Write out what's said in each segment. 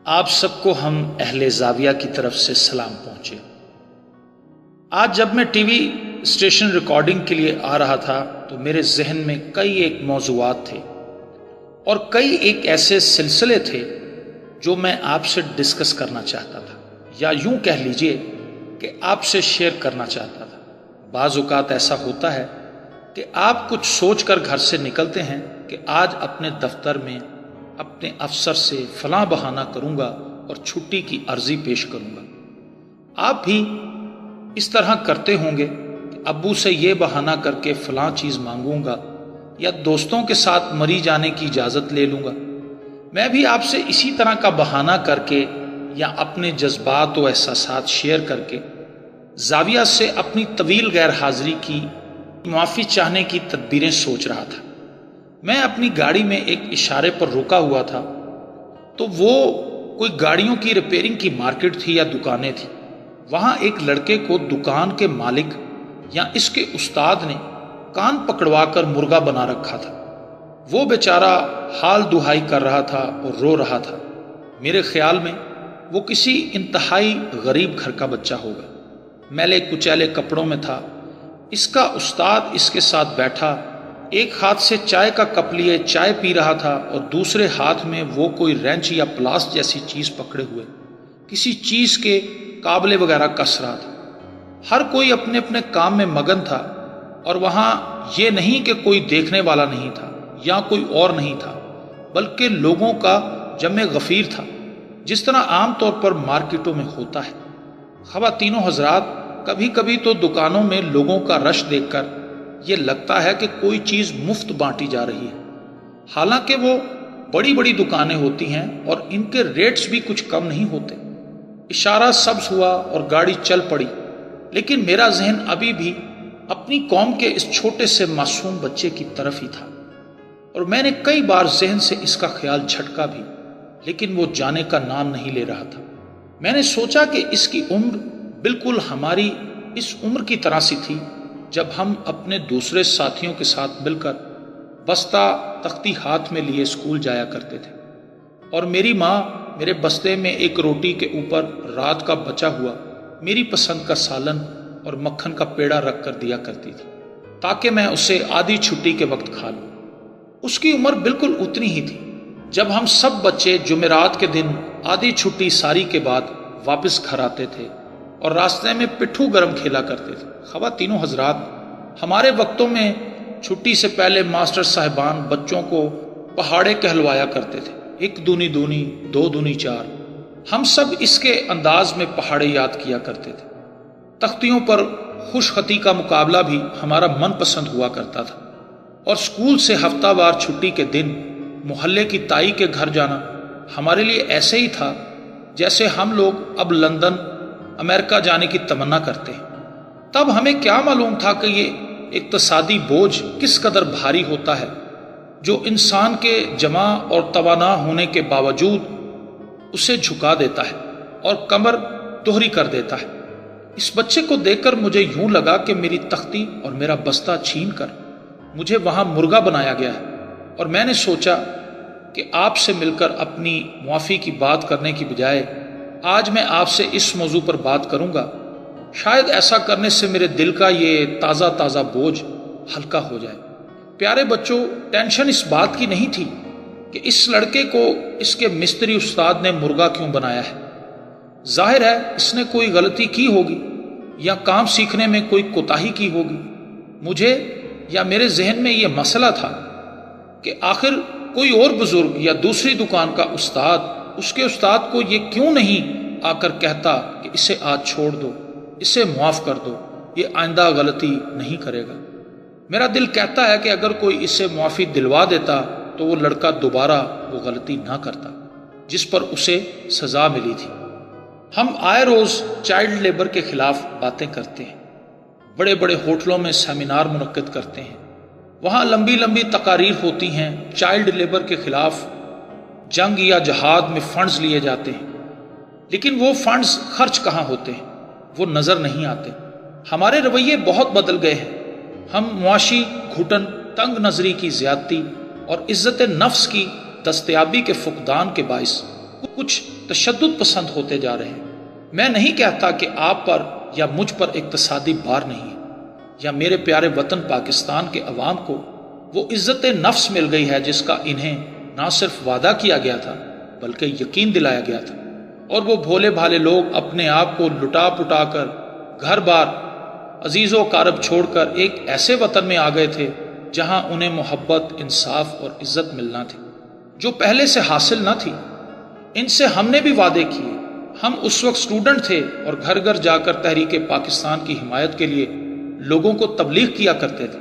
آپ سب کو ہم اہل زاویہ کی طرف سے سلام پہنچے۔ آج جب میں ٹی وی اسٹیشن ریکارڈنگ کے لیے آ رہا تھا تو میرے ذہن میں کئی ایک موضوعات تھے اور کئی ایک ایسے سلسلے تھے جو میں آپ سے ڈسکس کرنا چاہتا تھا، یا یوں کہہ لیجئے کہ آپ سے شیئر کرنا چاہتا تھا۔ بعض اوقات ایسا ہوتا ہے کہ آپ کچھ سوچ کر گھر سے نکلتے ہیں کہ آج اپنے دفتر میں اپنے افسر سے فلاں بہانہ کروں گا اور چھٹی کی عرضی پیش کروں گا۔ آپ بھی اس طرح کرتے ہوں گے کہ ابو سے یہ بہانہ کر کے فلاں چیز مانگوں گا یا دوستوں کے ساتھ مری جانے کی اجازت لے لوں گا۔ میں بھی آپ سے اسی طرح کا بہانہ کر کے یا اپنے جذبات و احساسات شیئر کر کے زاویہ سے اپنی طویل غیر حاضری کی معافی چاہنے کی تدبیریں سوچ رہا تھا۔ میں اپنی گاڑی میں ایک اشارے پر رکا ہوا تھا تو وہ کوئی گاڑیوں کی ریپیئرنگ کی مارکیٹ تھی یا دکانیں تھیں۔ وہاں ایک لڑکے کو دکان کے مالک یا اس کے استاد نے کان پکڑوا کر مرغا بنا رکھا تھا۔ وہ بیچارہ حال دہائی کر رہا تھا اور رو رہا تھا۔ میرے خیال میں وہ کسی انتہائی غریب گھر کا بچہ ہوگا۔ میلے کچیلے کپڑوں میں تھا۔ اس کا استاد اس کے ساتھ بیٹھا، ایک ہاتھ سے چائے کا کپ لیے چائے پی رہا تھا اور دوسرے ہاتھ میں وہ کوئی رینچ یا پلاس جیسی چیز پکڑے ہوئے کسی چیز کے قابلے وغیرہ کس رہا تھا۔ ہر کوئی اپنے اپنے کام میں مگن تھا اور وہاں یہ نہیں کہ کوئی دیکھنے والا نہیں تھا یا کوئی اور نہیں تھا، بلکہ لوگوں کا جمع غفیر تھا، جس طرح عام طور پر مارکیٹوں میں ہوتا ہے۔ خواتین و حضرات، کبھی کبھی تو دکانوں میں لوگوں کا رش دیکھ کر یہ لگتا ہے کہ کوئی چیز مفت بانٹی جا رہی ہے، حالانکہ وہ بڑی بڑی دکانیں ہوتی ہیں اور ان کے ریٹس بھی کچھ کم نہیں ہوتے۔ اشارہ سبز ہوا اور گاڑی چل پڑی، لیکن میرا ذہن ابھی بھی اپنی قوم کے اس چھوٹے سے معصوم بچے کی طرف ہی تھا، اور میں نے کئی بار ذہن سے اس کا خیال جھٹکا بھی، لیکن وہ جانے کا نام نہیں لے رہا تھا۔ میں نے سوچا کہ اس کی عمر بالکل ہماری اس عمر کی طرح سی تھی جب ہم اپنے دوسرے ساتھیوں کے ساتھ مل کر بستہ تختی ہاتھ میں لیے اسکول جایا کرتے تھے، اور میری ماں میرے بستے میں ایک روٹی کے اوپر رات کا بچا ہوا میری پسند کا سالن اور مکھن کا پیڑا رکھ کر دیا کرتی تھی تاکہ میں اسے آدھی چھٹی کے وقت کھا لوں۔ اس کی عمر بالکل اتنی ہی تھی جب ہم سب بچے جمعرات کے دن آدھی چھٹی ساری کے بعد واپس گھر آتے تھے اور راستے میں پٹھو گرم کھیلا کرتے تھے۔ خواتین و حضرات، ہمارے وقتوں میں چھٹی سے پہلے ماسٹر صاحبان بچوں کو پہاڑے کہلوایا کرتے تھے، 1 دونی دونی 2 دونی 4۔ ہم سب اس کے انداز میں پہاڑے یاد کیا کرتے تھے۔ تختیوں پر خوش خطی کا مقابلہ بھی ہمارا من پسند ہوا کرتا تھا، اور اسکول سے ہفتہ وار چھٹی کے دن محلے کی تائی کے گھر جانا ہمارے لیے ایسے ہی تھا جیسے ہم لوگ اب لندن امریکہ جانے کی تمنا کرتے ہیں۔ تب ہمیں کیا معلوم تھا کہ یہ اقتصادی بوجھ کس قدر بھاری ہوتا ہے جو انسان کے جمع اور توانا ہونے کے باوجود اسے جھکا دیتا ہے اور کمر دوہری کر دیتا ہے۔ اس بچے کو دیکھ کر مجھے یوں لگا کہ میری تختی اور میرا بستہ چھین کر مجھے وہاں مرغا بنایا گیا ہے، اور میں نے سوچا کہ آپ سے مل کر اپنی معافی کی بات کرنے کی بجائے آج میں آپ سے اس موضوع پر بات کروں گا۔ شاید ایسا کرنے سے میرے دل کا یہ تازہ تازہ بوجھ ہلکا ہو جائے۔ پیارے بچوں، ٹینشن اس بات کی نہیں تھی کہ اس لڑکے کو اس کے مستری استاد نے مرغا کیوں بنایا ہے۔ ظاہر ہے اس نے کوئی غلطی کی ہوگی یا کام سیکھنے میں کوئی کوتاہی کی ہوگی۔ مجھے یا میرے ذہن میں یہ مسئلہ تھا کہ آخر کوئی اور بزرگ یا دوسری دکان کا استاد اس کے استاد کو یہ کیوں نہیں آ کر کہتا کہ اسے آج چھوڑ دو، اسے معاف کر دو، یہ آئندہ غلطی نہیں کرے گا۔ میرا دل کہتا ہے کہ اگر کوئی اسے معافی دلوا دیتا تو وہ لڑکا دوبارہ وہ غلطی نہ کرتا جس پر اسے سزا ملی تھی۔ ہم آئے روز چائلڈ لیبر کے خلاف باتیں کرتے ہیں، بڑے بڑے ہوٹلوں میں سیمینار منعقد کرتے ہیں، وہاں لمبی لمبی تقاریر ہوتی ہیں، چائلڈ لیبر کے خلاف جنگ یا جہاد میں فنڈز لیے جاتے ہیں، لیکن وہ فنڈز خرچ کہاں ہوتے ہیں؟ وہ نظر نہیں آتے۔ ہمارے رویے بہت بدل گئے ہیں۔ ہم معاشی گھٹن، تنگ نظری کی زیادتی اور عزت نفس کی دستیابی کے فقدان کے باعث کچھ تشدد پسند ہوتے جا رہے ہیں۔ میں نہیں کہتا کہ آپ پر یا مجھ پر اقتصادی بار نہیں ہے، یا میرے پیارے وطن پاکستان کے عوام کو وہ عزت نفس مل گئی ہے جس کا انہیں نہ صرف وعدہ کیا گیا تھا بلکہ یقین دلایا گیا تھا، اور وہ بھولے بھالے لوگ اپنے آپ کو لٹا پٹا کر گھر بار عزیز و اقارب چھوڑ کر ایک ایسے وطن میں آ گئے تھے جہاں انہیں محبت، انصاف اور عزت ملنا تھی جو پہلے سے حاصل نہ تھی۔ ان سے ہم نے بھی وعدے کیے۔ ہم اس وقت اسٹوڈنٹ تھے اور گھر گھر جا کر تحریک پاکستان کی حمایت کے لیے لوگوں کو تبلیغ کیا کرتے تھے،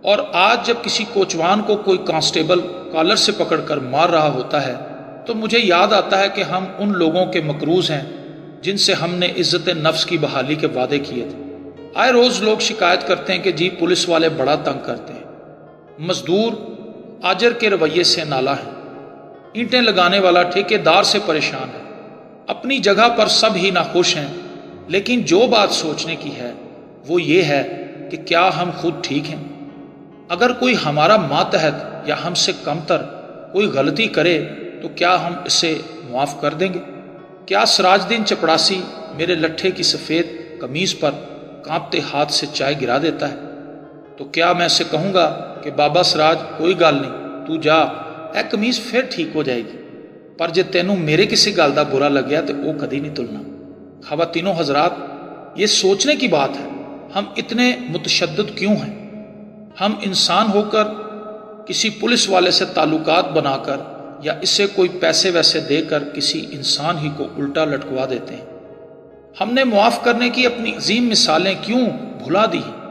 اور آج جب کسی کوچوان کو کوئی کانسٹیبل کالر سے پکڑ کر مار رہا ہوتا ہے تو مجھے یاد آتا ہے کہ ہم ان لوگوں کے مقروض ہیں جن سے ہم نے عزت نفس کی بحالی کے وعدے کیے تھے۔ آئے روز لوگ شکایت کرتے ہیں کہ جی پولیس والے بڑا تنگ کرتے ہیں، مزدور آجر کے رویے سے نالاں ہیں، اینٹیں لگانے والا ٹھیکیدار سے پریشان ہے۔ اپنی جگہ پر سب ہی ناخوش ہیں، لیکن جو بات سوچنے کی ہے وہ یہ ہے کہ کیا ہم خود ٹھیک ہیں؟ اگر کوئی ہمارا ماتحت یا ہم سے کم تر کوئی غلطی کرے تو کیا ہم اسے معاف کر دیں گے؟ کیا سراج الدین چپڑاسی میرے لٹھے کی سفید قمیض پر کانپتے ہاتھ سے چائے گرا دیتا ہے تو کیا میں اسے کہوں گا کہ بابا سراج کوئی گل نہیں، تو جا، اے قمیض پھر ٹھیک ہو جائے گی، پر جے تینوں میرے کسی گل دا برا لگیا تو وہ کدی نہیں تلنا۔ خواتینوں حضرات، یہ سوچنے کی بات ہے ہم اتنے متشدد کیوں ہیں؟ ہم انسان ہو کر کسی پولیس والے سے تعلقات بنا کر یا اسے کوئی پیسے ویسے دے کر کسی انسان ہی کو الٹا لٹکوا دیتے ہیں۔ ہم نے معاف کرنے کی اپنی عظیم مثالیں کیوں بھلا دی ہیں؟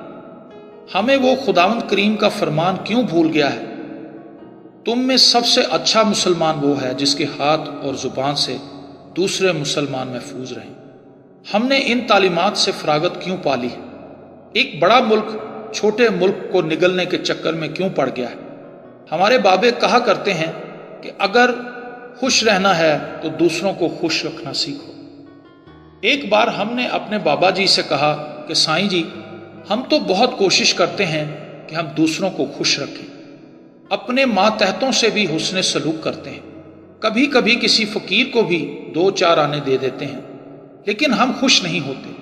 ہمیں وہ خداوند کریم کا فرمان کیوں بھول گیا ہے؟ تم میں سب سے اچھا مسلمان وہ ہے جس کے ہاتھ اور زبان سے دوسرے مسلمان محفوظ رہیں۔ ہم نے ان تعلیمات سے فراغت کیوں پالی ہے؟ ایک بڑا ملک چھوٹے ملک کو نگلنے کے چکر میں کیوں پڑ گیا ہے؟ ہمارے بابے کہا کرتے ہیں کہ اگر خوش رہنا ہے تو دوسروں کو خوش رکھنا سیکھو۔ ایک بار ہم نے اپنے بابا جی سے کہا کہ سائیں جی، ہم تو بہت کوشش کرتے ہیں کہ ہم دوسروں کو خوش رکھیں، اپنے ماتحتوں سے بھی حسن سلوک کرتے ہیں، کبھی کبھی کسی فقیر کو بھی 2-4 آنے دے دیتے ہیں، لیکن ہم خوش نہیں ہوتے،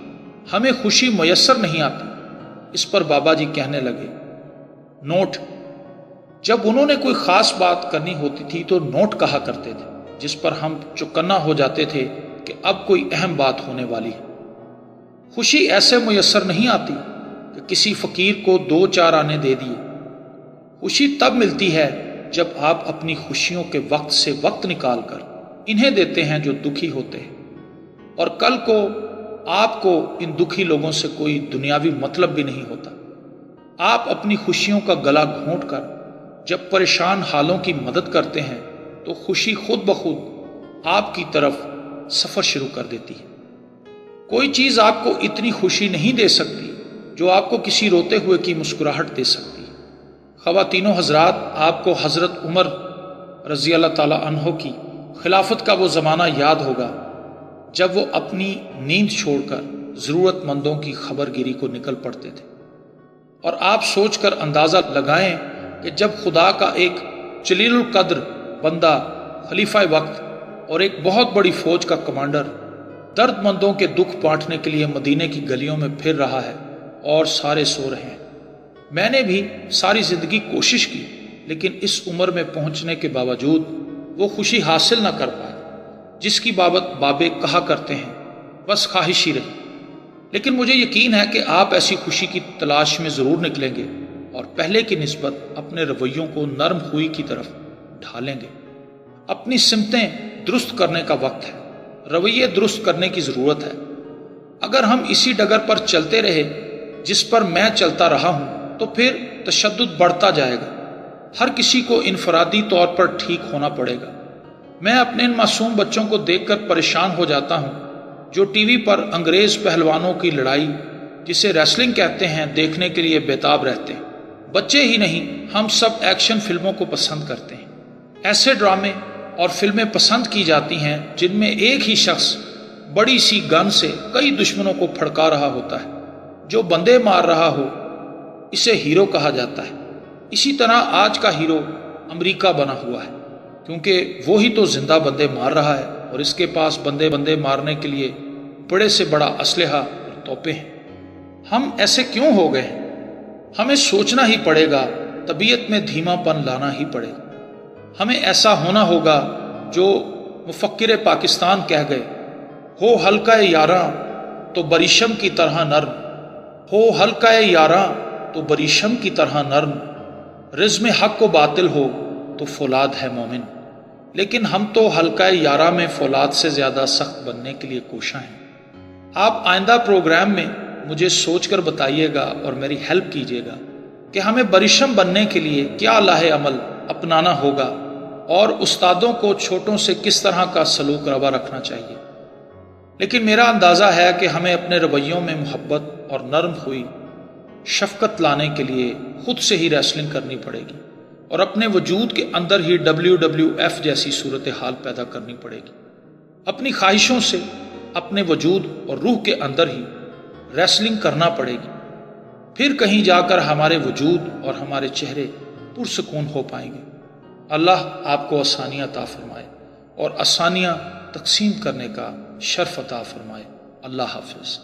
ہمیں خوشی میسر نہیں آتی۔ اس پر بابا جی کہنے لگے، نوٹ۔ جب انہوں نے کوئی خاص بات کرنی ہوتی تھی تو نوٹ کہا کرتے تھے، جس پر ہم چوکنا ہو جاتے تھے کہ اب کوئی اہم بات ہونے والی ہے۔ خوشی ایسے میسر نہیں آتی کہ کسی فقیر کو 2-4 آنے دے دیے۔ خوشی تب ملتی ہے جب آپ اپنی خوشیوں کے وقت سے وقت نکال کر انہیں دیتے ہیں جو دکھی ہوتے ہیں، اور کل کو آپ کو ان دکھی لوگوں سے کوئی دنیاوی مطلب بھی نہیں ہوتا۔ آپ اپنی خوشیوں کا گلا گھونٹ کر جب پریشان حالوں کی مدد کرتے ہیں تو خوشی خود بخود آپ کی طرف سفر شروع کر دیتی ہے۔ کوئی چیز آپ کو اتنی خوشی نہیں دے سکتی جو آپ کو کسی روتے ہوئے کی مسکراہٹ دے سکتی ہے۔ خواتینوں حضرات، آپ کو حضرت عمر رضی اللہ تعالی عنہ کی خلافت کا وہ زمانہ یاد ہوگا جب وہ اپنی نیند چھوڑ کر ضرورت مندوں کی خبر گیری کو نکل پڑتے تھے، اور آپ سوچ کر اندازہ لگائیں کہ جب خدا کا ایک جلیل القدر بندہ خلیفہ وقت اور ایک بہت بڑی فوج کا کمانڈر درد مندوں کے دکھ بانٹنے کے لیے مدینے کی گلیوں میں پھر رہا ہے اور سارے سو رہے ہیں۔ میں نے بھی ساری زندگی کوشش کی، لیکن اس عمر میں پہنچنے کے باوجود وہ خوشی حاصل نہ کر پائے جس کی بابت بابے کہا کرتے ہیں، بس خواہش ہی رہی۔ لیکن مجھے یقین ہے کہ آپ ایسی خوشی کی تلاش میں ضرور نکلیں گے اور پہلے کی نسبت اپنے رویوں کو نرم خوئی کی طرف ڈھالیں گے۔ اپنی سمتیں درست کرنے کا وقت ہے، رویے درست کرنے کی ضرورت ہے۔ اگر ہم اسی ڈگر پر چلتے رہے جس پر میں چلتا رہا ہوں تو پھر تشدد بڑھتا جائے گا، ہر کسی کو انفرادی طور پر ٹھیک ہونا پڑے گا۔ میں اپنے ان معصوم بچوں کو دیکھ کر پریشان ہو جاتا ہوں جو ٹی وی پر انگریز پہلوانوں کی لڑائی، جسے ریسلنگ کہتے ہیں، دیکھنے کے لیے بےتاب رہتے ہیں۔ بچے ہی نہیں، ہم سب ایکشن فلموں کو پسند کرتے ہیں۔ ایسے ڈرامے اور فلمیں پسند کی جاتی ہیں جن میں ایک ہی شخص بڑی سی گن سے کئی دشمنوں کو پھڑکا رہا ہوتا ہے، جو بندے مار رہا ہو اسے ہیرو کہا جاتا ہے۔ اسی طرح آج کا ہیرو امریکہ بنا ہوا ہے، کیونکہ وہی تو زندہ بندے مار رہا ہے اور اس کے پاس بندے بندے مارنے کے لیے بڑے سے بڑا اسلحہ اور توپیں ہیں۔ ہم ایسے کیوں ہو گئے؟ ہمیں سوچنا ہی پڑے گا، طبیعت میں دھیما پن لانا ہی پڑے گا۔ ہمیں ایسا ہونا ہوگا جو مفکر پاکستان کہہ گئے، ہو حلقہ یاراں تو بریشم کی طرح نرم، ہو حلقہ یاراں تو بریشم کی طرح نرم، رزم حق و باطل ہو تو فولاد ہے مومن۔ لیکن ہم تو حلقہ یاراں میں فولاد سے زیادہ سخت بننے کے لیے کوشاں ہیں۔ آپ آئندہ پروگرام میں مجھے سوچ کر بتائیے گا اور میری ہیلپ کیجیے گا کہ ہمیں بریشم بننے کے لیے کیا لاہ عمل اپنانا ہوگا اور استادوں کو چھوٹوں سے کس طرح کا سلوک روا رکھنا چاہیے۔ لیکن میرا اندازہ ہے کہ ہمیں اپنے رویوں میں محبت اور نرم ہوئی شفقت لانے کے لیے خود سے ہی ریسلنگ کرنی پڑے گی اور اپنے وجود کے اندر ہی WWF جیسی صورتحال پیدا کرنی پڑے گی۔ اپنی خواہشوں سے اپنے وجود اور روح کے اندر ہی ریسلنگ کرنا پڑے گی، پھر کہیں جا کر ہمارے وجود اور ہمارے چہرے پرسکون ہو پائیں گے۔ اللہ آپ کو آسانیاں عطا فرمائے اور آسانیاں تقسیم کرنے کا شرف عطا فرمائے۔ اللہ حافظ۔